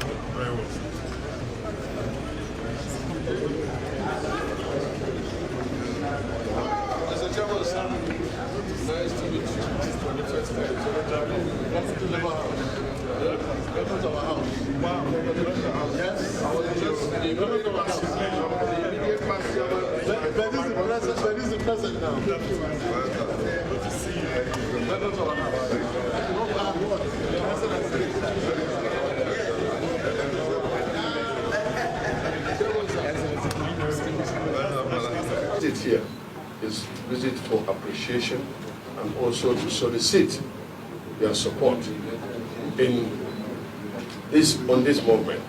Very well. Mr. Chairman, nice to meet you for the first time. Welcome to Labour House. Welcome to our house. Wow. Yes, I was just the immediate past chairman. But this is the present now. Good to see you. Welcome to our house. Visit here is visit for appreciation and also to solicit your support in this movement.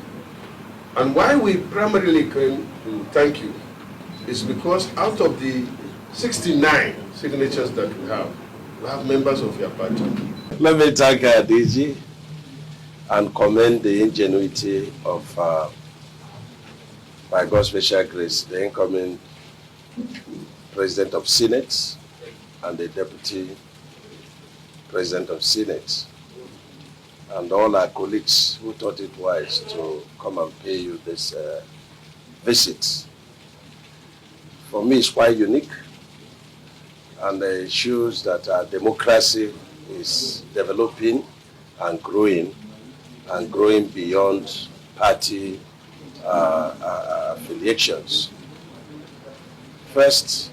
And why we primarily came to thank you is because out of the 69 signatures that we have members of your party. Let me thank DG and commend the ingenuity of, by God's special grace, the incoming President of Senate and the Deputy President of Senate, and all our colleagues who thought it wise to come and pay you this visit. For me, it's quite unique, and it shows that our democracy is developing and growing beyond party affiliations. First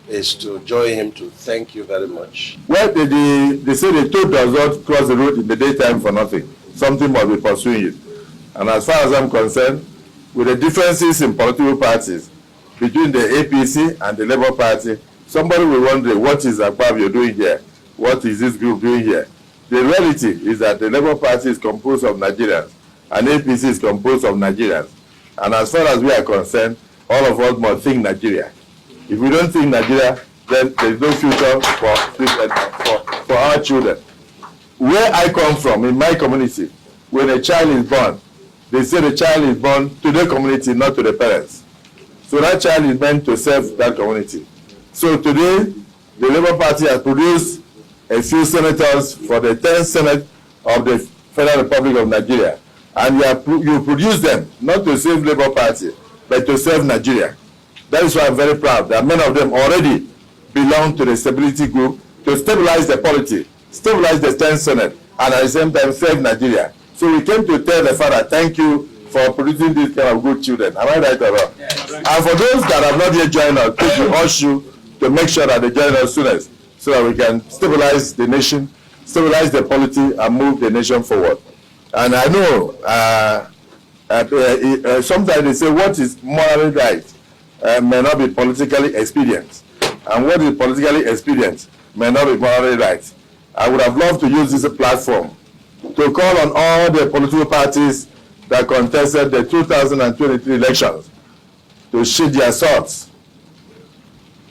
is to join him to thank you very much. Well, they say the toad does not cross the road in the daytime for nothing. Something must be pursuing it. And as far as I'm concerned, with the differences in political parties between the APC and the Labour Party, somebody will wonder, what is Akpabio doing here? What is this group doing here? The reality is that the Labour Party is composed of Nigerians and APC is composed of Nigerians. And as far as we are concerned, all of us must think Nigeria. If we don't think Nigeria, then there is no future for our children. Where I come from, in my community, when a child is born, they say the child is born to the community, not to the parents. So that child is meant to serve that community. So today, the Labour Party has produced a few senators for the 10th Senate of the Federal Republic of Nigeria. And you produce them, not to save Labour Party, but to serve Nigeria. That is why I'm very proud that many of them already belong to the stability group to stabilize the polity, stabilize the 10th Senate, and at the same time serve Nigeria. So we came to tell the father, thank you for producing these kind of good children. Am I right or wrong? Yes. And for those that have not yet joined us, we urge you to make sure that they join us soonest, so that we can stabilize the nation, stabilize the polity, and move the nation forward. And I know sometimes they say what is morally right may not be politically expedient, and what is politically expedient may not be morally right. I would have loved to use this platform to call on all the political parties that contested the 2023 elections to sheath their swords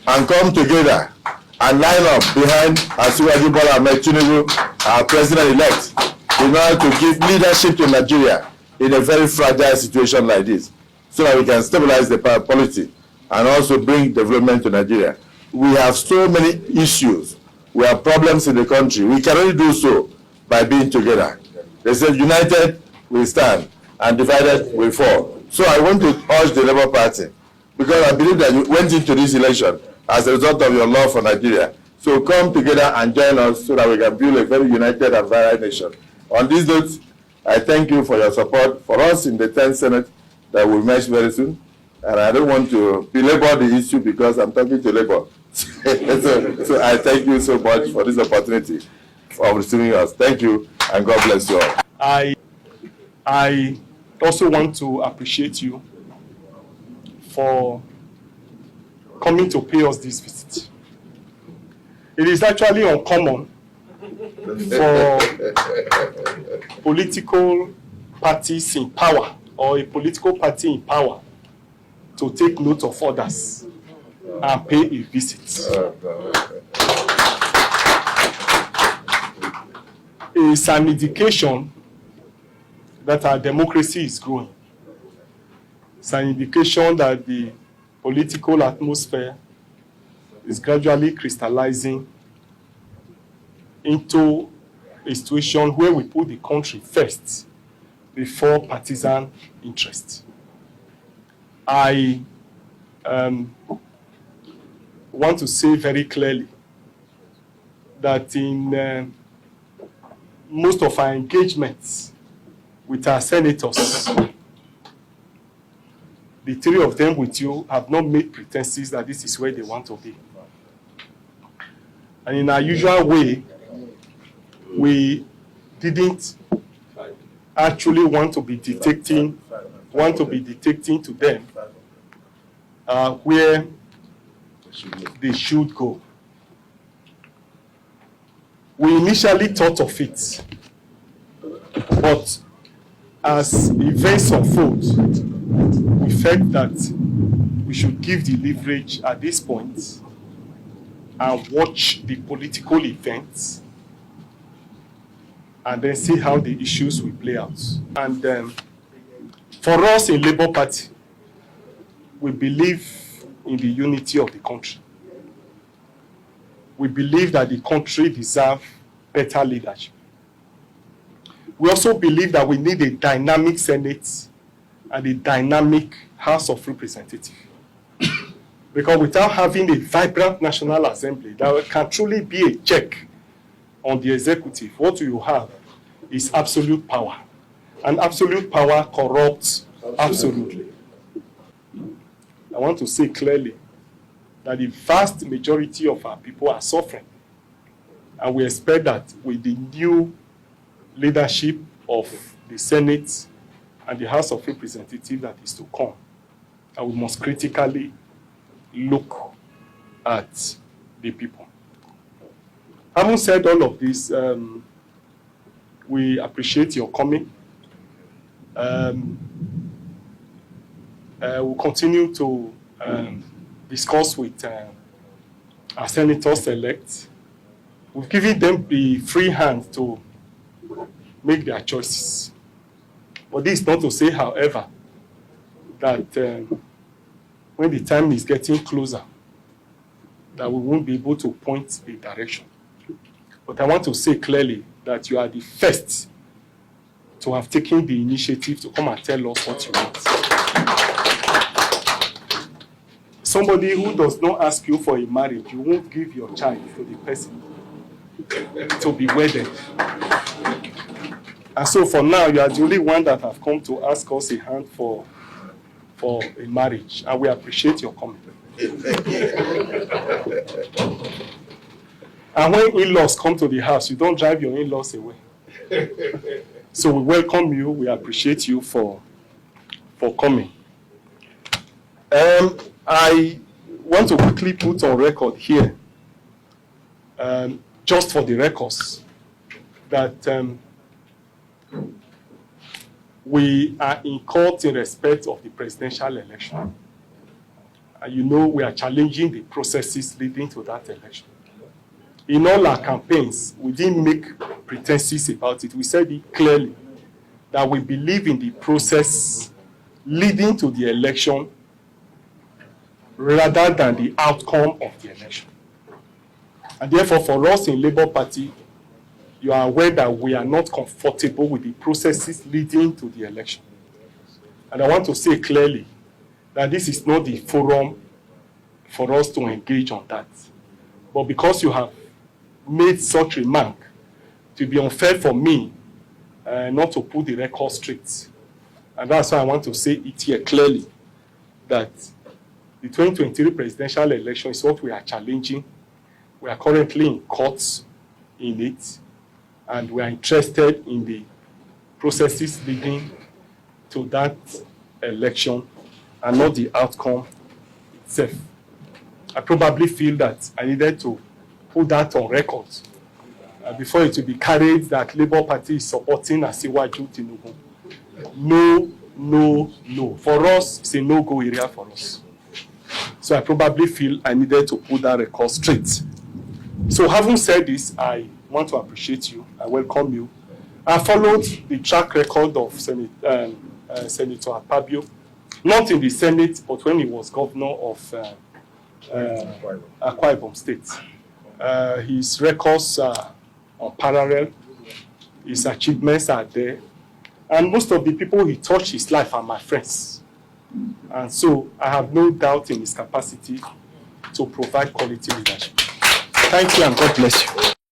and come together and line up behind Asiwaju Bola Ahmed Tinubu, our president-elect, in order to give leadership to Nigeria in a very fragile situation like this, so that we can stabilize the polity and also bring development to Nigeria. We have so many issues. We have problems in the country. We can only do so by being together. They said, united we stand, and divided we fall. So I want to urge the Labour Party, because I believe that you went into this election as a result of your love for Nigeria. So come together and join us so that we can build a very united and vibrant nation. On this note, I thank you for your support for us in the 10th Senate that will meet very soon. And I don't want to belabor the issue because I'm talking to Labour. so I thank you so much for this opportunity of receiving us. Thank you, and God bless you all. I also want to appreciate you for coming to pay us this visit. It is actually uncommon for political parties in power or a political party in power to take note of others and pay a visit. It's an indication that our democracy is growing. It's an indication that the political atmosphere is gradually crystallizing into a situation where we put the country first before partisan interest. I want to say very clearly that in most of our engagements with our senators, the three of them with you have not made pretenses that this is where they want to be. And in our usual way, we didn't actually want to be dictating to them where they should go. We initially thought of it, but as events unfold, we felt that we should give the leverage at this point and watch the political events and then see how the issues will play out. And for us in Labour Party, we believe in the unity of the country. We believe that the country deserves better leadership. We also believe that we need a dynamic Senate and a dynamic House of Representatives. Because without having a vibrant National Assembly that can truly be a check on the executive, what you have is absolute power. And absolute power corrupts absolutely. I want to say clearly that the vast majority of our people are suffering. And we expect that with the new leadership of the Senate and the House of Representatives that is to come, and we must critically look at the people. Having said all of this, we appreciate your coming. We'll continue to discuss with our senators-elect. We've given them the free hand to make their choices. But this is not to say, however, that when the time is getting closer, that we won't be able to point a direction. But I want to say clearly that you are the first to have taken the initiative to come and tell us what you want. Somebody who does not ask you for a marriage, you won't give your child to the person to be wedded. And so for now, you are the only one that have come to ask us a hand for a marriage. And we appreciate your coming. And when in-laws come to the house, you don't drive your in-laws away. So we welcome you. We appreciate you for coming. I want to quickly put on record here, just for the records, that we are in court in respect of the presidential election. And you know we are challenging the processes leading to that election. In all our campaigns, we didn't make pretenses about it. We said it clearly that we believe in the process leading to the election rather than the outcome of the election. And therefore, for us in Labour Party, you are aware that we are not comfortable with the processes leading to the election. And I want to say clearly that this is not the forum for us to engage on that. But because you have made such remark, it will be unfair for me not to put the record straight. And that's why I want to say it here clearly, that the 2023 presidential election is what we are challenging. We are currently in courts in it, and we are interested in the processes leading to that election and not the outcome itself. I probably feel that I needed to put that on record before it will be carried that Labour Party is supporting Asiwaju Tinubu. No. For us, it's a no-go area for us. So I probably feel I needed to put that record straight. So having said this, I want to appreciate you. I welcome you. I followed the track record of Senator Akpabio, not in the Senate, but when he was governor of Akwa Ibom State. His records are unparalleled. His achievements are there. And most of the people he touched his life are my friends. And so I have no doubt in his capacity to provide quality leadership. Thank you and God bless you.